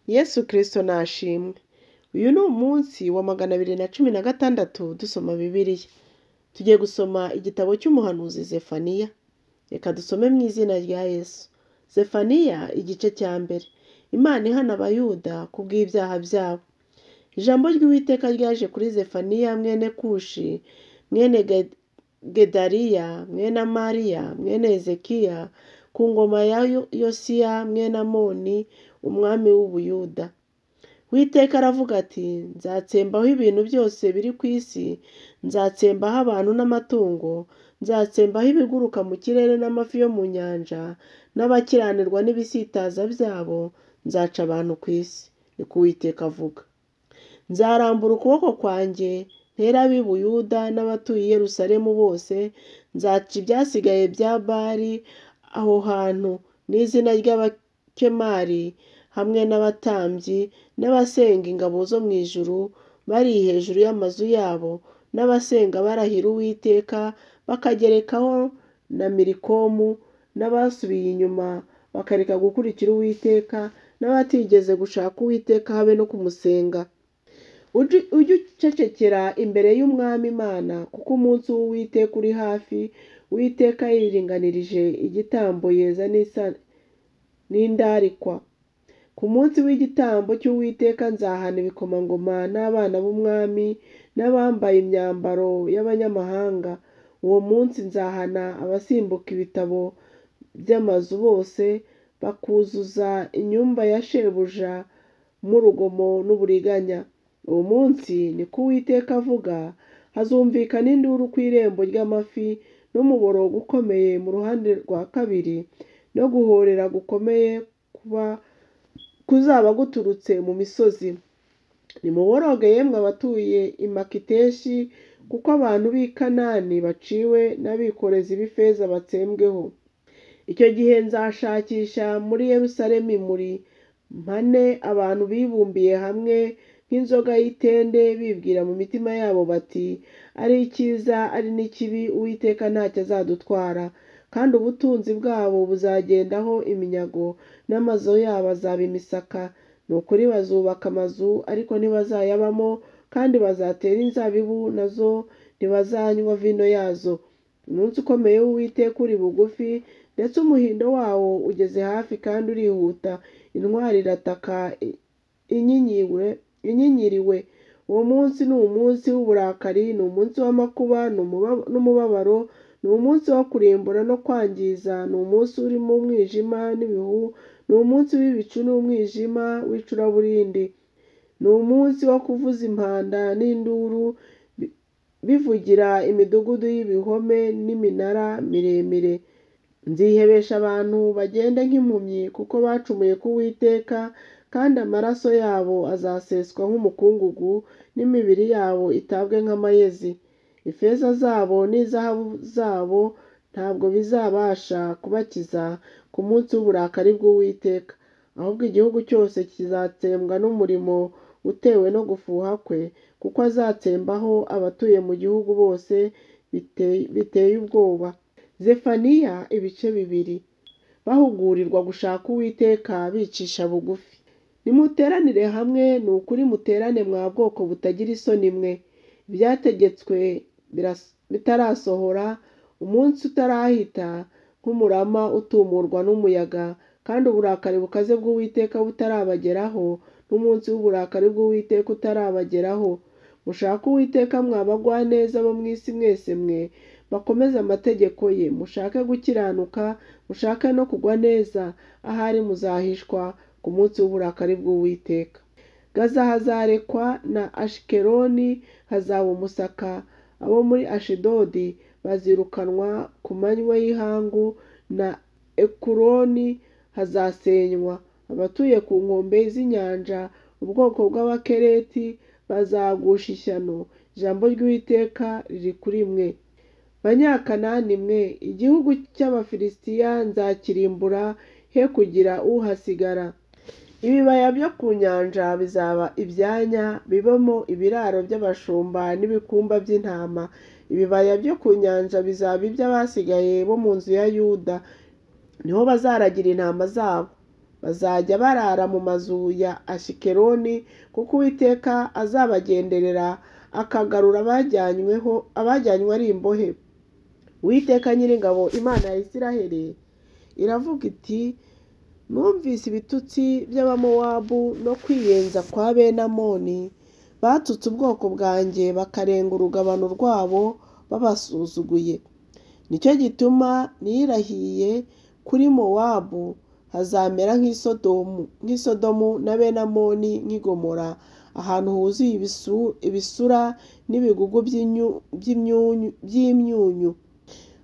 Yesu Kristo nashimwe. Uyu ni umunsi wa 216 dusoma Bibiliya. Tugiye gusoma igitabo cy'umuhanuzi Zefaniya. Reka dusome mu izina rya Yesu. Zefaniya igice cya mbere. Imana ihana abayuda kubw'ibyaha byabo. Ijambo ry'Uwiteka ryaje kuri Zefaniya mwene Kushi, mwene Gedaliya, mwene Amariya, mwene Hezekiya, ku ngoma ya Yosiya mwene Amoni, umwami w'Ubuyuda. Uwiteka aravuga ati, nzatsembaho ibintu byose biri ku isi, nzatsembaho abantu n'amatungo, nzatsembaho ibiguruka mu kirere n'amafi yo mu nyanja, n'abakiranirwa n'ibisitaza byabo, nzaca abantu ku isi. Niko Uwiteka avuga. Nzarambura ukuboko kwanjye, ntera ab'i Buyuda n'abatuye i Yerusalemu bose, nzaca ibyasigaye bya Bali aho hantu n'izina ry'abakemari, hamwe n'abatambyi n'abasenga ingabo zo mu ijuru bari hejuru y'amazu yabo, n'abasenga barahira Uwiteka, bakagerekaho na Milikomu, n'abasubiye inyuma bakareka gukurikira Uwiteka, n'abatigeze gushaka Uwiteka habe no kumusenga. Ujye ucecekera imbere y'Umwami Imana, kuko umunsi w'Uwiteka uri hafi. Uwiteka yiringanirije igitambo yeza n'indarikwa. Ku munsi w'igitambo cy'Uwiteka nzahana ibikomangoma n'abana b'umwami n'abambaye imyambaro y'abanyamahanga. Uwo munsi nzahana abasimbuka ibitabo by'amazu bose, bakuzuza inyumba ya shebuja m'urugomo n'uburiganya. Uwo munsi, niko Uwiteka avuga, hazumvikana induru ku irembo ry'amafi, n'umuborogo ukomeye mu ruhande rwa kabiri, no guhorera gukomeye kuzaba guturutse mu misozi. Nimuboroge yemwe abatuye i Makiteshi, kuko abantu b'i Kanani baciwe n'abikorezi b'ifeza batsembweho. Icyo gihe nzashakisha muri Yerusalemu muri mpane abantu bibumbiye hamwe nk'inzoga y'itende, bibwira mu mitima yabo bati, ari icyiza ari n'ikibi, Uwiteka ntacyo azadutwara, kandi ubutunzi bwabo buzagendaho iminyago, n'amazu yabo azaba imisaka. Ni ukuri bazubaka amazu ariko ntibazayabamo, kandi bazatera inzabibu nazo ntibazanywa vino yazo. Umunsi ukomeye w'Uwiteka uri bugufi, ndetse umuhindo wawo ugeze hafi kandi urihuta. Intwari irataka inyinyiriwe. Uwo munsi ni umunsi w'uburakari, ni umunsi w'amakuba n'umubabaro, ni umunsi wo kurimbura no kwangiza, ni umunsi urimo umwijima n'ibihu, ni umunsi w'ibicu n'umwijima w'icuraburindi, ni umunsi wo kuvuza impanda n'induru bivugira imidugudu y'ibihome n'iminara miremire. Nzihebesha abantu bagende nk'impumyi, kuko bacumuye ku Uwiteka, kandi amaraso yabo azaseswa nk'umukungugu, n'imibiri yabo itabwe nk'amayezi. Ifeza zabo n'izahabu zabo ntabwo bizabasha kubakiza ku munsi w'uburakari bw'Uwiteka, ahubwo igihugu cyose kizatsembwa n'umurimo utewe no gufuha kwe, kuko azatsembaho abatuye mu gihugu bose biteye ubwoba. Zefaniya ibice bibiri. Bahugurirwa gushaka Uwiteka bicisha bugufi. Nimuteranire hamwe, ni ukuri muterane mwa bwoko butagira isoni mwe. Ibyategetswe bitarasohora, umunsi utarahita nk'umurama utumurwa n'umuyaga, kandi uburakari bukaze bw'Uwiteka butarabageraho, n'umunsi w'uburakari bw'Uwiteka utarabageraho. Mushake Uwiteka mwa bagwaneza bo mu isi mwese mwe, bakomeze amategeko ye. Mushake gukiranuka, mushake no kugwa neza, ahari muzahishwa ku munsi w'uburakari bw'Uwiteka. Gaza hazarekwa, na Ashikeloni hazaba umusaka. Abo muri Ashidodi bazirukanwa ku manywa y'ihangu, na Ekuroni hazasenywa. Abatuye ku nkombe z'inyanja, ubwoko bw'Abakereti, bazagusha ishyano. Ijambo ry'Uwiteka riri kuri mwe. Banyakanani mwe, igihugu cy'Abafilisitiya nzakirimbura, he kugira uhasigara. Ibibaya byo ku nyanja bizaba ibyanya, bibamo ibiraro by'abashumba n'ibikumba by'intama. Ibibaya byo ku nyanja bizaba iby'abasigaye bo mu nzu ya Yuda, niho bazaragira intama zabo. bazajya barara mu mazu ya Ashikeloni, kuko Uwiteka azabagenderera akagarura abajyanywe ari imbohe. Uwiteka Nyiringabo, Imana ya Isiraheli, iravuga iti: numvise ibitutsi by'Abamowabu no kwiyenza kwa bene Amoni, batutse ubwoko bwanjye bakarenga urugabano rwabo babasuzuguye. Nicyo gituma nirahiye kuri Mowabu hazamera nk'isodomu na bene Amoni nk'i Gomora, ahantu huzuye ibisura n'ibigugu by'imyunyu,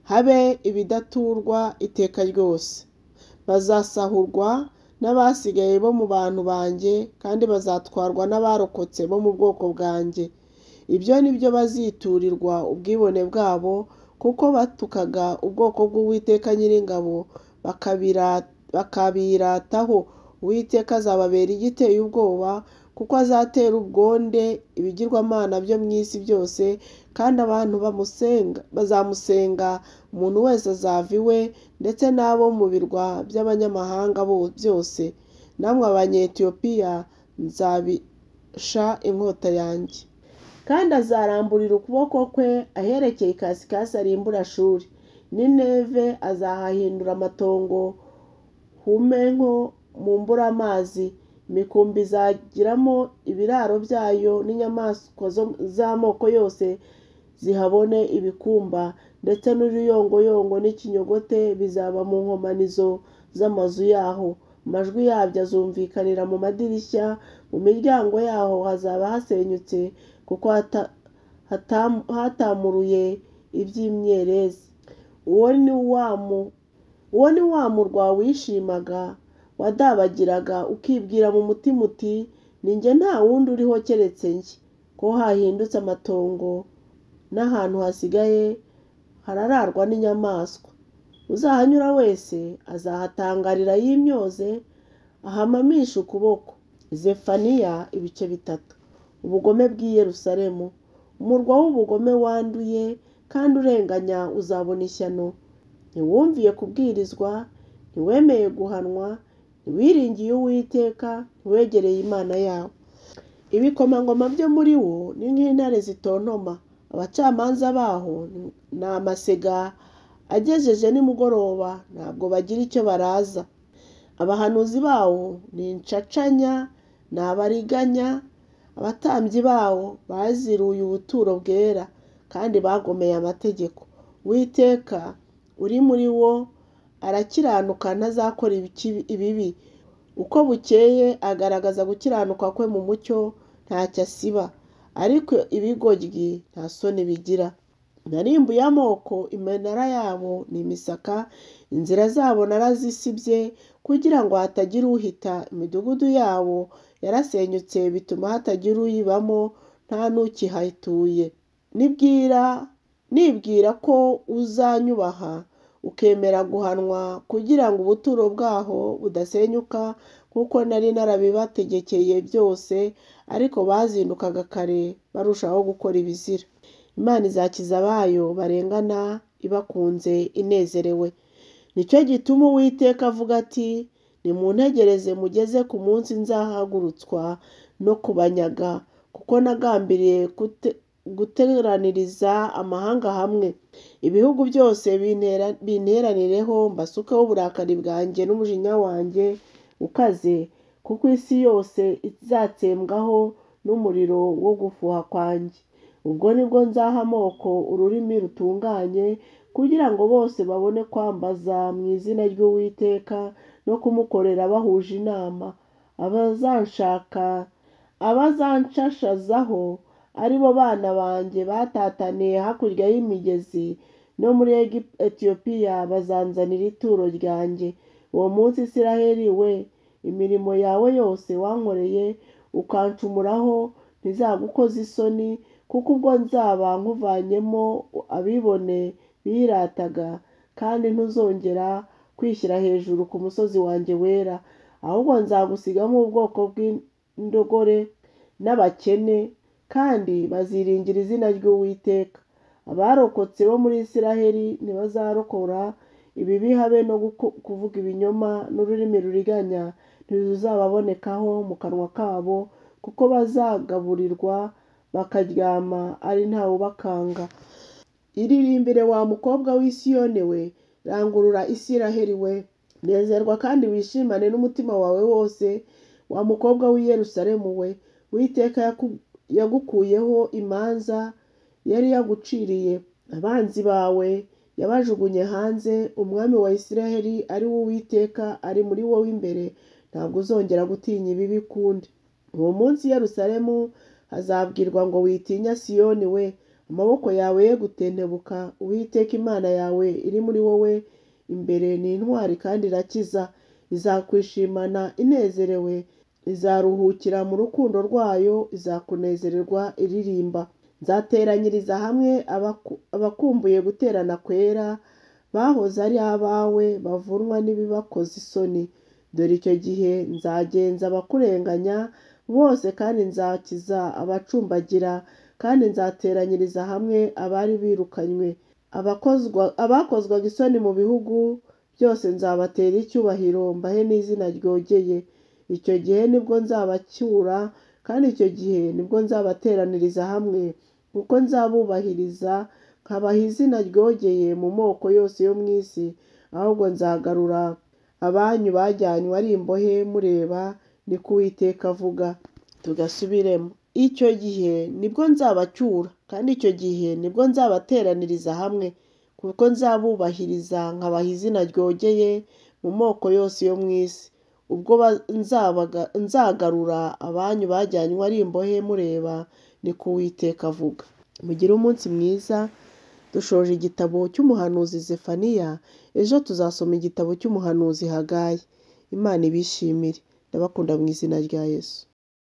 habe ibidaturwa iteka ryose. Bazasahurwa n'abasigaye bo mu bantu banjye, kandi bazatwarwa n'abarokotse bo mu bwoko bwanjye. Ibyo ni byo baziturirwa ubwibone bwabo, kuko batukaga ubwoko bw'Uwiteka Nyiringabo bakabirataho. Uwiteka azababera igiteye ubwoba, kuko azatera ubwonde ibigirwamana byo mu isi byose, kandi abantu bazamusenga, umuntu wese azava iwe, ndetse n'abo mu birwa by'abanyamahanga byose. Namwe Abanyetiyopiya nzabisha inkota yanjye. Kandi azaramburira ukuboko kwe aherekeye ikasikasi arimbura Ashuri. Nineve azahahindura amatongo hume nko mu mburamazi. Imikumbi izagiramo ibiraro byayo, n'inyamaswa z'amoko yose zihabone ibikumba, ndetse n'uruyongoyongo n'ikinyogote bizaba mu nkomanizo z'amazu yaho. Amajwi yabyo azumvikanira mu madirishya, mu miryango yaho hazaba hasenyutse, kuko hatamuruye iby'imyerezi. Uwo ni wa murwa wishimaga, wadabagiraga ukibwira mu mutima uti: ni njye nta wundi uriho keretse njye. Ko hahindutse amatongo, n'ahantu hasigaye harararwa n'inyamaswa. Uzahanyura wese azahatangarira yimyoze, ahamamisha ukuboko. Zefaniya ibice 3. Ubugome bw'i Yerusalemu. Umurwa w'ubugome wanduye kandi urenganya uzabona ishyano. Ntiwumviye kubwirizwa, ntiwemeye guhanwa, ntiwiringiye Uwiteka, ntiwegereye Imana yawe. Ibikomangoma byo muri wo ni nk'intare zitontoma. Abacamanza baho ni amasega agejeje nimugoroba, ntabwo bagira icyo baraza. Abahanuzi bawo ni incacanya, ni abariganya. Abatambyi bawo baziruye ubuturo bwera, kandi bagomeye amategeko. Uwiteka uri muri wo arakiranuka, ntazakora ibibi. Uko bukeye agaragaza gukiranuka kwe mu mucyo, ntacyo asiba. Ariko ibigoryi nta soni bigira. Narimbuye amoko, iminara yabo ni imisaka, inzira zabo narazisibye, kugira ngo hatagira uhita. Imidugudu yabo yarasenyutse, bituma hatagira uyibamo, nta n'ukihatuye. Nibwira ko uzanyubaha ukemera guhanwa, kugira ngo ubuturo bwaho budasenyuka, kuko nari narabibategekeye byose, ariko bazindukaga kare barushaho gukora ibizira. Imana izakiza abayo barengana, ibakunze inezerewe. Nicyo gituma Uwiteka avuga ati: nimuntegereze mugeze ku munsi nzahagurutswa no kubanyaga, kuko nagambiriye guteraniriza amahanga hamwe. Ibihugu byose binteranireho, mbasukeho uburakari bwanjye n'umujinya wanjye ukaze, kuko isi yose izatsembwaho n'umuriro wo gufuha kwanjye. Ubwo nibwo nzaha amoko ururimi rutunganye, kugira ngo bose babone kwambaza mu izina ry'Uwiteka no kumukorera bahuje inama. Abazanshashazaho ari bo bana banjye batataniye hakurya y'imigezi, no muri Etiyopiya bazanzanira ituro ryanjye. Uwo munsi Isiraheli we, imirimo yawe yose wankoreye ukancumuraho ntizagukoza isoni, kuko ubwo nzaba nkuvanyemo abibone birataga, kandi ntuzongera kwishyira hejuru ku musozi wanjye wera. Ahubwo nzagusigamo ubwoko bw'indogore n'abakene, kandi baziringira izina ry'Uwiteka. Abarokotse bo muri Isiraheli ntibazarokora ibibi, habe no kuvuga ibinyoma n'ururimi ruriganya ntizuzababonekaho mu kanwa kabo, kuko bazagaburirwa bakaryama ari ntawe ubakanga. Iririmbire wa mukobwa w'i Siyoni we, rangurura Isiraheli we, nezerwa kandi wishimane n'umutima wawe wose, wa mukobwa w'i Yerusalemu we. Uwiteka yagukuyeho imanza yari yaguciriye, abanzi bawe yabajugunye hanze. Umwami wa Isiraheli ari we Uwiteka ari muri wowe imbere, ntabwo uzongera gutinya ibibi ukundi. Uwo munsi i Yerusalemu hazabwirwa ngo witinya Siyoni we, amaboko yawe ye gutentebuka. Uwiteka Imana yawe iri muri wowe imbere ni intwari kandi irakiza, izakwishimana inezerewe, izaruhukira mu rukundo rwayo, izakunezererwa iririmba. Nzateranyiriza hamwe abakumbuye guterana kwera, bahoze ari abawe, bavunwa n'ibibakoza isoni. Dore icyo gihe nzagenza abakurenganya bose, kandi nzakiza abacumbagira, kandi nzateranyiriza hamwe abari birukanywe. Abakozwaga isoni mu bihugu byose nzabatera icyubahiro, mbahe n'izina ryogeye. Icyo gihe nibwo nzabacyura, kandi icyo gihe nibwo nzabateraniriza hamwe, kuko nzabubahiriza nkabaha izina ryogeye mu moko yose yo mu isi. Ahubwo nzagarura abanyu bajyanywe ari imbohe mureba, niko Uwiteka avuga. Tugasubiremo. Icyo gihe nibwo nzabacyura, kandi icyo gihe nibwo nzabateraniriza hamwe, kuko nzabubahiriza nkabaha izina ryogeye mu moko yose yo mu isi. Ubwo nzagarura abanyu bajyanywe ari imbohe mureba, niko Uwiteka avuga. Mugire umunsi mwiza. Dushoje igitabo cy'umuhanuzi Zefaniya, ejo tuzasoma igitabo cy'umuhanuzi Hagayi. Imana ibishimire. Ndabakunda mu izina rya Yesu.